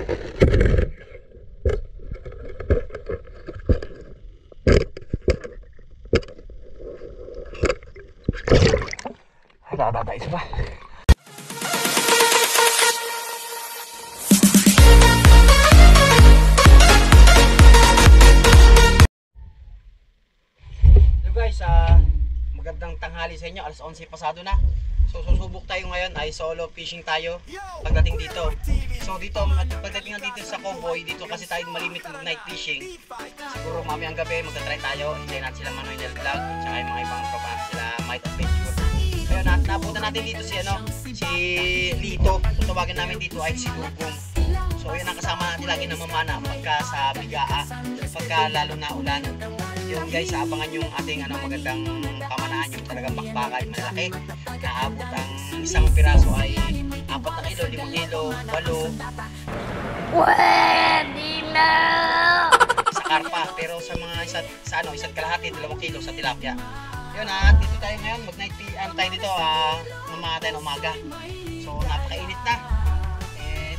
Ada isa pa. Hello guys, magandang tanghali sa inyo. Alas 11 pasado na. So susubok tayo ngayon ay solo fishing tayo pagdating dito. So dito, pagdating dito sa Cowboy, dito kasi tayo malimit mag night fishing. Siguro mamayang gabi magta-try tayo. Hintayin natin sila Manoy Nel Vlog at saka yung mga ibang tropa sila Might Adventure. Ayun, napunta natin dito si si Lito. Kung tawagin namin dito ay si Dugong. So yun ang kasama natin lagi na mamana pagka sa bigaa, pagka lalo na ulan. Yun guys, abangan yung ating magandang pamanahan, yung talagang bakbakan malaki. Naabot ang isang piraso ay 4 na kilo, 5 kilo, 8. Pwede na! Sa karpa, pero sa mga isa't kalahati, 2 kilo sa tilapia. Yun dito tayo ngayon, mag-night tayo dito, mamaya tayo ng umaga. So napakainit na.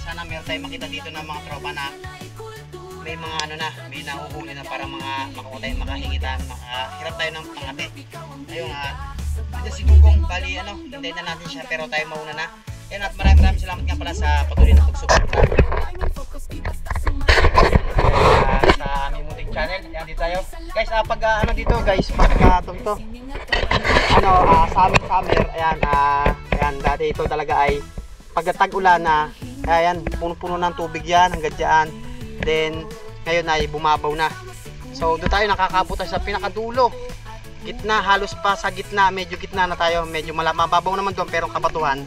Sana meron tayo makita dito ng mga tropa na may mga may nahuhuli na para makuha tayo, makahingitan, makahirap tayo ng pangati. Ayun dito si Dugong, bali hintayin na natin siya pero tayo mauna na. Yan, at maraming salamat nga pala sa patuloy na pagsuporta sa aming munting channel. Yan, dito tayo guys, pag dito guys, pagka ito summer, ayan, dati ito talaga ay pagkatag ulan na, ayan, puno-puno ng tubig yan hanggang dyan. Then ngayon ay bumabaw na. So doon tayo nakakabuta sa pinakadulo, gitna, halos pa sa gitna, medyo gitna na tayo, medyo mababaw naman doon pero kabatuhan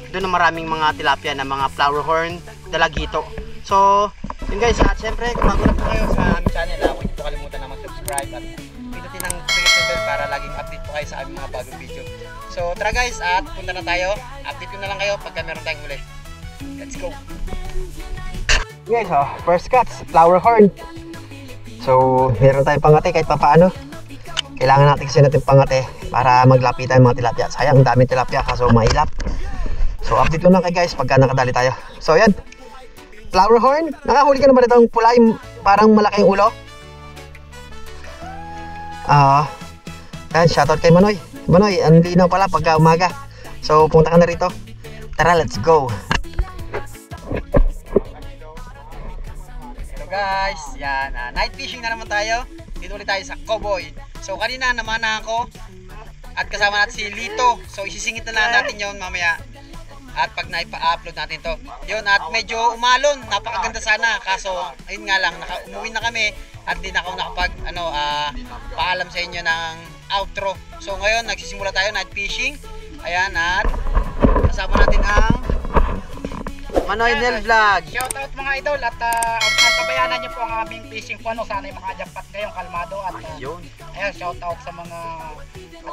doon na maraming mga tilapia na mga flower horn, dalagito. So yun guys, at syempre kung bago na po kayo sa aming channel, huwag niyo po kalimutan na mag-subscribe at pindutin ang notification bell para laging update po kayo sa aming mga bagong video. So tara guys, at punta na tayo, update ko na lang kayo pagka meron tayong huli. Let's go! Guys, first cuts, flower horn. So meron tayong pangate kahit papaano. Kailangan natin kasi pangate para maglapitan yung mga tilapia. Sayang, ang daming tilapia kaso mahilap. So update ko lang kay guys pagka nakadali tayo. So yan, flower horn. Nakahuli ka na ba itong pula, yung parang malaking ulo? Yan, shoutout kay Manoy. Manoy, ang linaw pala pagka umaga. So punta ka na rito. Tara, let's go. Guys, yan, night fishing na naman tayo. Dito ulit tayo sa Cowboy. So kanina namana ako at kasama natin si Lito. So isisingit na lang natin yon mamaya. At pag naipa-upload natin to, yun, at medyo umalon, napakaganda sana. Kaso ayun nga lang, umuwi na kami at di na ako nakapag paalam sa inyo ng outro. So ngayon nagsisimula tayo night fishing. Ayan, at kasama natin ang Manoy Nel Vlog. Shoutout mga idol, at tabayanan niyo po ang aming fishing po. Sana yung mga jackpot ngayong kalmado. At ayan, shoutout sa mga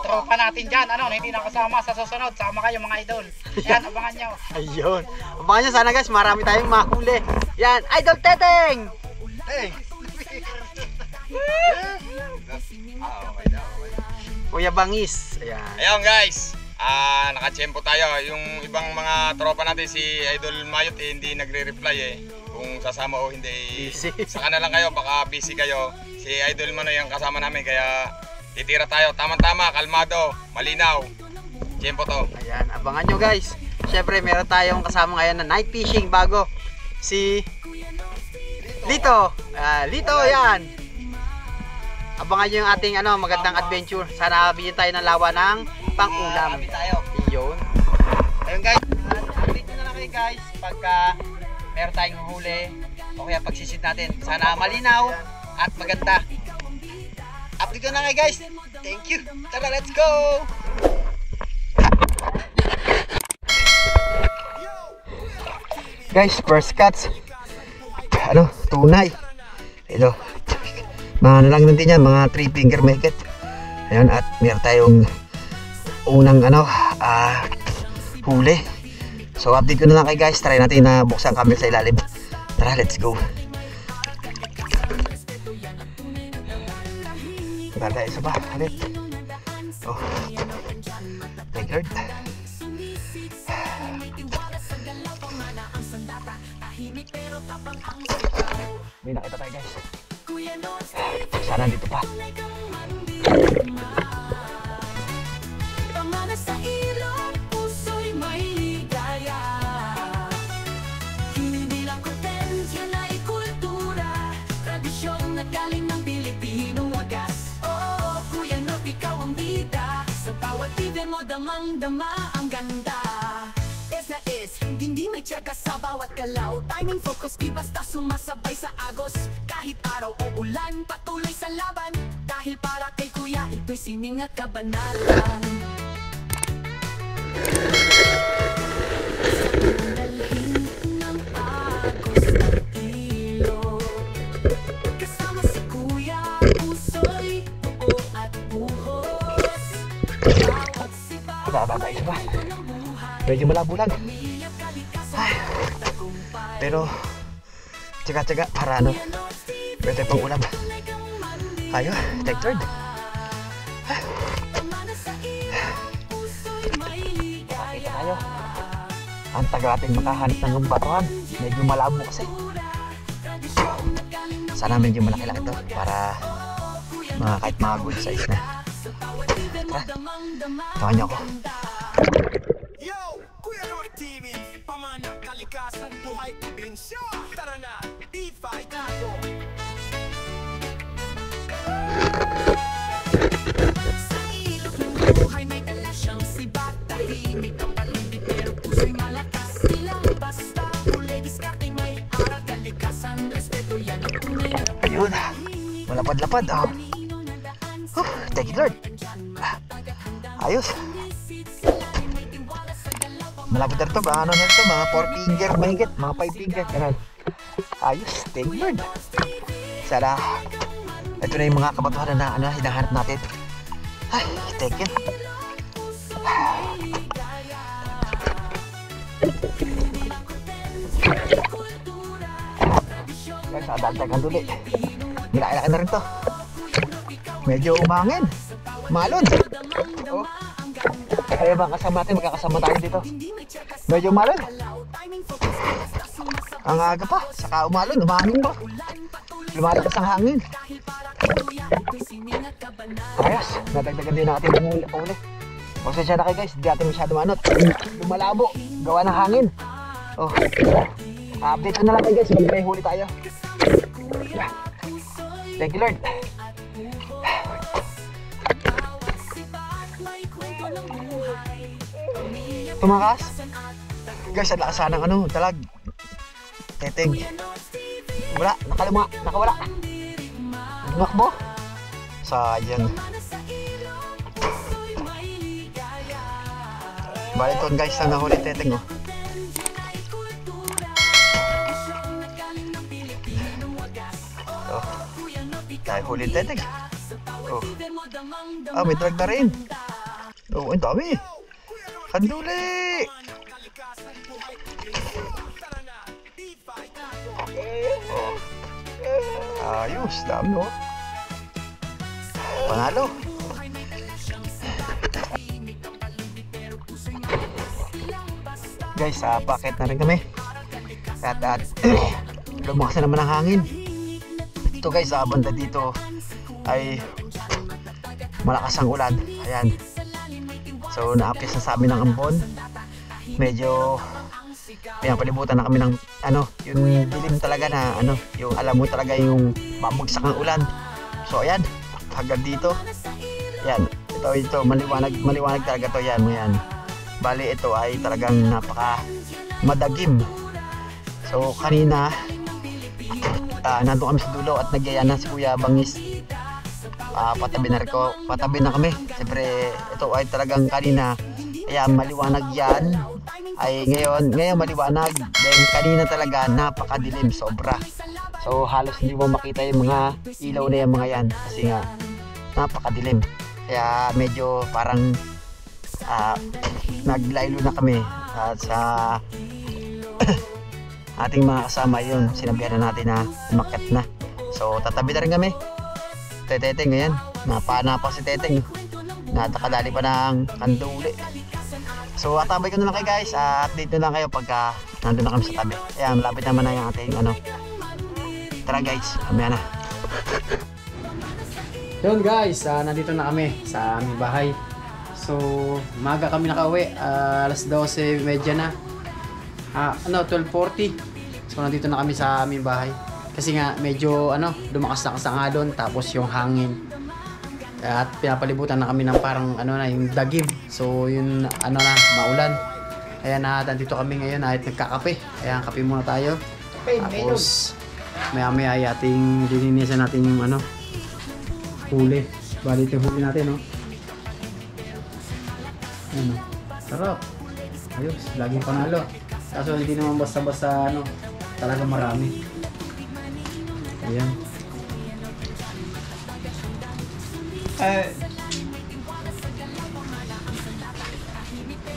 tropa natin dyan, na hindi nakasama sa susunod. Sama kayo mga idol. Ayan, abangan nyo. Ayun, abangan nyo sana guys, marami tayong mahuli. Yan, Idol Teteng! Hey! Kuya Bangis. Ayan. Ayun guys, nakachempo tayo. Yung ibang mga tropa natin, si Idol Mayot hindi nagre-reply kung sasama o hindi. Saka na lang kayo, baka busy kayo. Si Idol Manoy ang kasama namin, kaya titira tayo. Tama-tama, kalmado, malinaw. Chempo to. Ayan, abangan nyo guys. Syempre meron tayong kasama ngayon na night fishing bago. Si Lito. Lito, yan. Abangan nyo yung ating magandang adventure. Sana bigyan tayo ng lawa ng pang-ulam. Iyon. Ayun guys, update nyo na lang kayo guys pagka meron tayong huli o kaya pagsisid natin. Sana malinaw at maganda. Update nyo na kayo guys. Thank you. Tara, let's go! Guys, first cuts. Tunay. Ito. Mga lang natin yan, mga 3 finger mahigit. Ayan, at meron tayong unang huli. So update ko na lang kay guys. Try natin na buksan ang camera sa ilalim. Tara, let's go. Ganda, isa pa. Halit. Oh. Thank Lord. May nakita tayo guys. Sana dito pa. Pamana sa ilog, puso'y may ligaya. Hindi lang content, yan ay kultura. Tradisyon na galing ng Pilipinong wagas. Oo, Kuya Norb, ikaw ang bida. Sa bawat bibig mo, damang-dama ang ganda. Is na is, hindi may tsaka sa bawat galaw. Timing, focus, di basta sumasabay sa agos. Kahit araw o ulan, patuloy sa laban. Dahil para kay Kuya, ito'y sining at kabanalan. Sa dalhin ng agos at ilog, kasama si Kuya, puso'y buo at buhos. Bawat sipa, Baba tayo pa. kwento ng buhay. Medyo malabo lang. Umiyak ka di ka sa tagumpay. Pero tsaga-tsaga para ano. Pwede pang ulam. Ayo, take third. Pamana sa ilog, puso'y may ligaya. Tayo. Ang taga ating makahanap ng batuhan. Medyo malabo kasi. Sana medyo malaki-laki to para kahit mga good size na. Tawa niyo ako. Yo! Kuya Norb TV, pamana, kalikasan, buhay, probinsya. Tara na, i-fight tayo. Sa ilog ng buhay may dala siyang sibat. Tahimik ang paligid pero puso'y malakas. Silang basta huli, diskarte may aral. Kalikasan, respeto yan ang tunay na Ayun. Malapad-lapad. Oh. Thank you Lord. Ayos. Malapit na ito. Ano na ito? Mga 4 finger mahigit. Mga 5 finger. Ganun. Ayos. Thank you Lord. Sana. Ito na yung mga kabatuhan na hinahanap natin. Ay, thank you. Guys, adagdagan duli. Nilaki-laki na rin to. Medyo umangin. Malon. Oh. Kaya ba kasama natin? Magkakasama tayo dito. Medyo malon. Ang aga pa. Saka umalon. Umangin pa. Lumalakas ang hangin. Ayos. Nadagdagan din natin ng uli. Pasensya na kayo guys. Hindi natin masyado manot. Lumalabo. Gawa ng hangin. Oh. Update ko na lang kayo guys. Pag may huli tayo. Thank you Lord. Tumakas. Guys, ang lakas ng talag. Teteng. Wala, nakawala. Tumakbo. Sayang. Bali ito guys, ang nahuli teteng oh. Oh. Dahil huli teteng. Oh. Ah, may drag na rin. Oh, ang dami. Kanduli! Oh. Ayos, dami oh. Panalo. Guys, packet na rin kami. At lumakas na naman ang hangin. Ito guys, banda dito ay malakas ang ulan. Ayan. So naapis na sa amin ng ambon. Medyo pinapalibutan na kami ng yung dilim talaga na yung alam mo talaga yung babagsak ang ulan. So ayan, hanggang dito. Ayan, ito maliwanag talaga to yan. Ayan. Bali ito ay talagang napaka madagim. So kanina nandun kami sa dulo at nagyaya na si Kuya Bangis. Patabi na kami. Siyempre ito ay talagang kanina kaya maliwanag yan ay ngayon maliwanag, then kanina talaga napakadilim sobra. So halos hindi mo makita yung mga ilaw na yung mga yan kasi nga napakadilim. Kaya medyo parang naglaylo na kami sa ating mga kasama. Yun, sinabihan na natin na umakyat na. So tatabi na rin kami. Teteng ngayon, napapa si Teteng. Natakadali pa ng kanduli. So atabay ko na lang kayo guys. Update na lang kayo pagka Nandun na kami sa tabi. Ayan, malapit naman na yung ating ano. Tara guys, kami na. Yun guys, nandito na kami sa aming bahay. So, maga kami nakauwi. Alas 12:30 na. 12:40. So, nandito na kami sa aming bahay. Kasi nga, medyo lumakas na kasangadon. Tapos yung hangin. At pinapalibutan na kami ng parang yung dagim. So, yun maulan. Ayan na, nandito kami ngayon at nagkakape. Ayan, kape muna tayo. Tapos, maya-maya ay ating lilinisan natin yung huli. Bali ito huli natin, no? Ano? Sarap. Ayos, laging panalo. Kaso hindi naman basta-basta talaga marami. Ayan.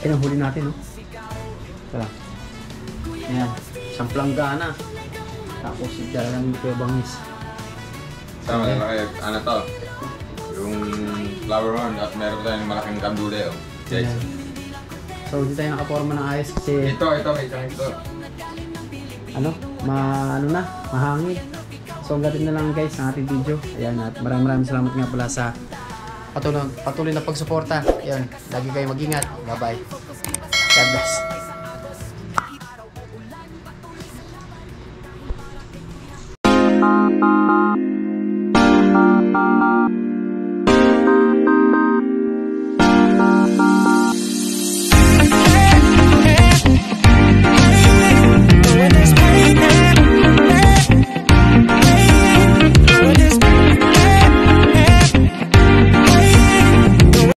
Ayan ang huli natin, no? Tara. Ayan, isang planggana. Tapos lang yung kuya bangis. Tama na kayo, to? Yung flower horn at meron tayong malaking kandule, oh. Guys. Ayan. So, hindi tayo nakaporma ng ayos kasi Ito. mahangin. So, hanggatin na lang guys ang ating video. Ayan, at maraming salamat nga pala sa patuloy na pagsuporta. Ayan, lagi kayo mag-ingat. Bye-bye. God bless.